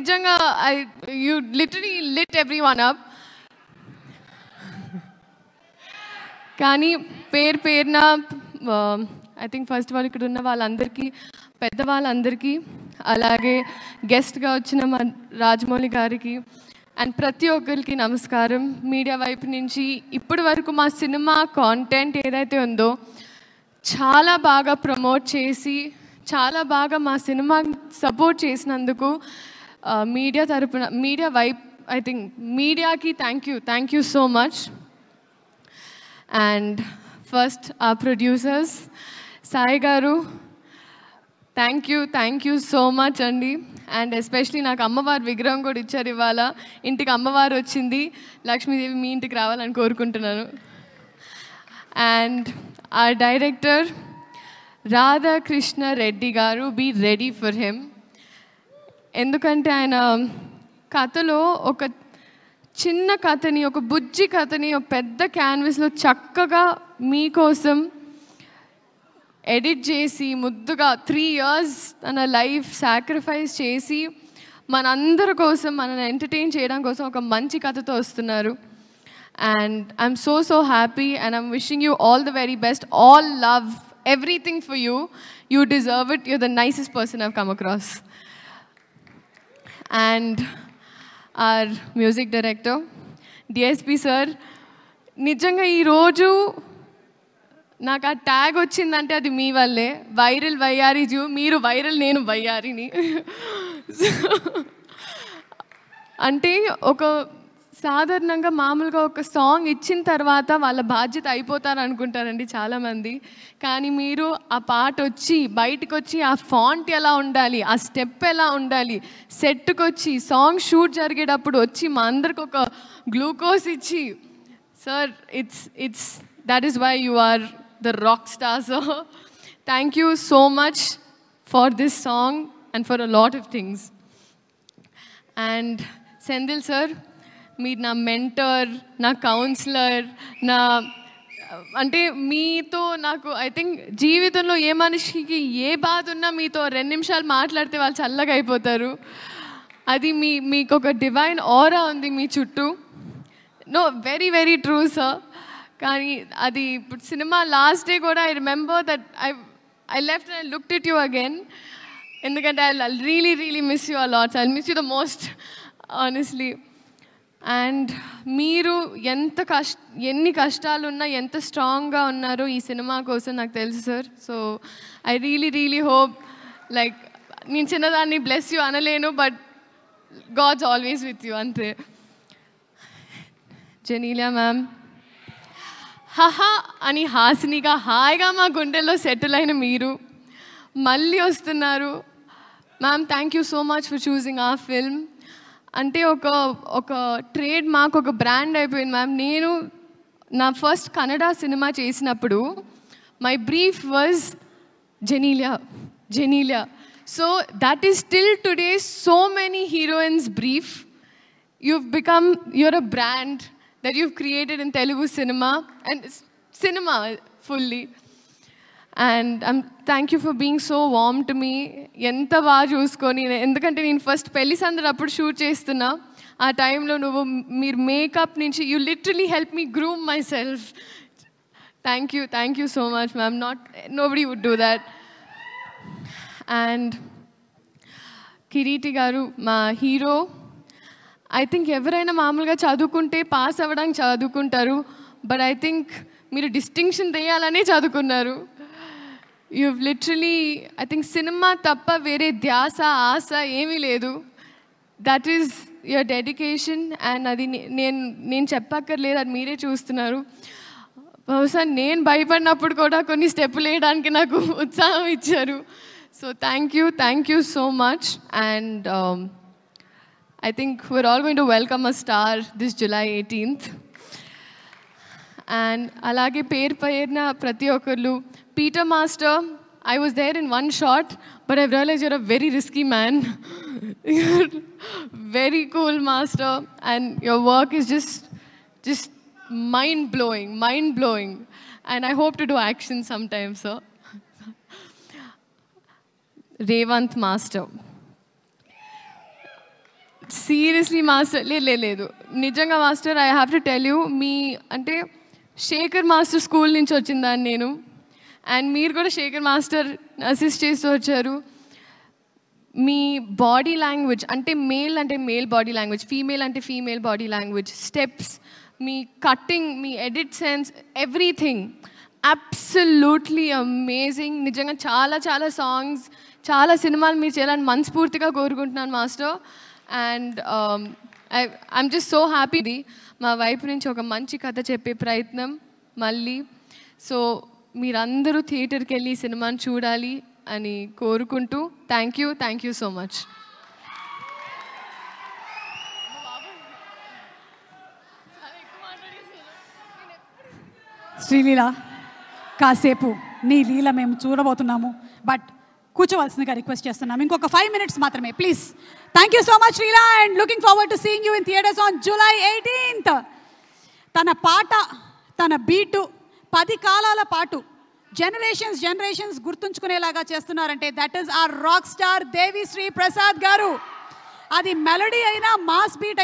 నిజంగా you literally lit everyone up. కానీ పేరున I think first of all ఇక్కడ ఉన్న వాళ్ళందరికీ, పెద్దవాళ్ళందరికీ, అలాగే గెస్ట్గా వచ్చిన మా రాజమౌళి గారికి అండ్ ప్రతి ఒక్కరికి నమస్కారం. మీడియా వైపు నుంచి ఇప్పటి వరకు మా సినిమా కాంటెంట్ ఏదైతే ఉందో చాలా బాగా ప్రమోట్ చేసి, చాలా బాగా మా సినిమా సపోర్ట్ చేసినందుకు మీడియా తరపున, మీడియా వైపు, ఐ థింక్ మీడియాకి thank you so much. And first ఆ ప్రొడ్యూసర్స్ సాయి గారు, థ్యాంక్ యూ సో మచ్ అండి. అండ్ ఎస్పెషలీ నాకు అమ్మవారి విగ్రహం కూడా ఇచ్చారు ఇవాళ. ఇంటికి అమ్మవారు వచ్చింది, లక్ష్మీదేవి మీ ఇంటికి రావాలని కోరుకుంటున్నాను. అండ్ ఆ డైరెక్టర్ రాధాకృష్ణ రెడ్డి గారు, బీ రెడీ ఫర్ హిమ్. ఎందుకంటే ఆయన కథలో ఒక చిన్న కథని, ఒక బుజ్జి కథని ఒక పెద్ద క్యాన్వస్లో చక్కగా మీకోసం ఎడిట్ చేసి, ముద్దుగా 3 years తన లైఫ్ సాక్రిఫైస్ చేసి మనందరి కోసం, మనల్ని ఎంటర్టైన్ చేయడం కోసం ఒక మంచి కథతో వస్తున్నారు. And I'm so happy and I'm wishing you all the very best. All love, everything for you. You deserve it. You're the nicest person I've come across. And our music director, DSP sir, నిజంగా ఈరోజు నాకు ఆ tag వచ్చిందంటే అది మీ వల్లే. Viral వయ్యారి zoo, మీరు viral, నేను వయ్యారిని. అంటే ఒక సాధారణంగా మామూలుగా ఒక సాంగ్ ఇచ్చిన తర్వాత వాళ్ళ బాధ్యత అయిపోతారు అనుకుంటారండి చాలామంది. కానీ మీరు ఆ పాట వచ్చి బయటకు వచ్చి ఆ ఫాంట్ ఎలా ఉండాలి, ఆ స్టెప్ ఎలా ఉండాలి, సెట్కి వచ్చి సాంగ్ షూట్ జరిగేటప్పుడు వచ్చి మా అందరికి ఒక గ్లూకోజ్ ఇచ్చి, sir it's that is why you are the rock star sir. Thank you so much for this song and for a lot of things. And Senthil sir, మీరు నా మెంటర్, నా కౌన్సిలర్, అంటే మీతో నాకు ఐ థింక్ జీవితంలో ఏ మనిషికి ఏ బాధ ఉన్నా మీతో 2 నిమిషాలు మాట్లాడితే వాళ్ళు చల్లగా అయిపోతారు. అది మీకు ఒక డివైన్ ఆరా ఉంది మీ చుట్టూ. No, very true sir. కానీ అది ఇప్పుడు సినిమా లాస్ట్ డే కూడా I remember that I left and I looked at you again. ఎందుకంటే I really miss you a lot. I miss you the most honestly. And మీరు ఎన్ని కష్టాలున్నా ఎంత స్ట్రాంగ్గా ఉన్నారో ఈ సినిమా కోసం నాకు తెలుసు sir. So I really hope, like నేను చిన్నదాన్ని బ్లెస్ యూ అనలేను, but God's always with you, అంతే. జెనీలియా మ్యామ్, హహా అని హాసినిగా హాయిగా మా గుండెల్లో సెటిల్ అయిన మీరు మళ్ళీ వస్తున్నారు. Ma'am, thank you so much for choosing ఆ ఫిల్మ్. అంటే ఒక ట్రేడ్ మార్క్, ఒక బ్రాండ్ అయిపోయింది మ్యామ్. నేను నా ఫస్ట్ కన్నడ సినిమా చేసినప్పుడు my brief was Genelia. So that is still today so many heroines brief. you're a brand that you've created in Telugu cinema and cinema fully. And thank you for being so warm to me. ఎంత బాగా చూసుకొని, ఎందుకంటే నేను first పెళ్లి సందడి అప్పుడు shoot చేస్తున్నా. ఆ టైంలో మీరు మేకప్ నుంచి you literally help me groom myself. Thank you so much ma'am. Nobody would do that. And Kireeti garu, మా హీరో. ఐ థింక్ ఎవరైనా మామూలుగా చదువుకుంటే పాస్ అవ్వడానికి చదువుకుంటారు, బట్ ఐ థింక్ మీరు డిస్టింక్షన్ తెయాలనే చదువుకున్నారు. You've literally, I think cinema tappa vere dhyasa aasa ఏమీ లేదు. That is your dedication and అది నేను చెప్పక్కర్లేదు, అది మీరే చూస్తున్నారు. బహుశా నేను భయపడినప్పుడు కూడా కొన్ని స్టెప్పులు వేయడానికి నాకు ఉత్సాహం ఇచ్చారు. So thank you so much. And I think we're all going to welcome a star this July 18th. And alage పేరున ప్రతి ఒక్కరు, Peter Master, I was there in one shot, but I've realized you're a very risky man. You're very cool, Master, and your work is just mind-blowing. And I hope to do action sometime, sir. Revant Master. Seriously master, లేదు నిజంగా master, I have to tell you, మీ అంటే Shekhar master school నుంచి వచ్చిందాన్ని నేను, and మీరు కూడా Shekhar master assist చేస్తూ వచ్చారు. మీ బాడీ లాంగ్వేజ్ అంటే మేల్ బాడీ లాంగ్వేజ్, ఫీమేల్ అంటే ఫీమేల్ బాడీ లాంగ్వేజ్, స్టెప్స్, మీ కట్టింగ్, మీ edit sense, everything absolutely amazing. నిజంగా చాలా చాలా సాంగ్స్, చాలా సినిమాలు మీరు చేయాలని మనస్ఫూర్తిగా కోరుకుంటున్నాను master. And I'm just so happy. మా వైపు నుంచి ఒక మంచి కథ చెప్పే ప్రయత్నం మళ్ళీ. సో మీరందరూ థియేటర్కి వెళ్ళి ఈ సినిమాని చూడాలి అని కోరుకుంటూ thank you so much. Sreeleela, కాసేపు నీ లీల మేము చూడబోతున్నాము, బట్ కూర్చోవలసిందిగా రిక్వెస్ట్ చేస్తున్నాము. ఇంకొక 5 minutes మాత్రమే please. Thank you so much Sreeleela, and looking forward to seeing you in theatres on July 18th. తన పాట, తన బీటు 10 కాలాల పాటు జనరేషన్స్ గుర్తుంచుకునేలాగా చేస్తున్నారంటే that is our rock star Devi Sri Prasad garu. అది మెలడీ అయినా, మాస్ బీట్ అయినా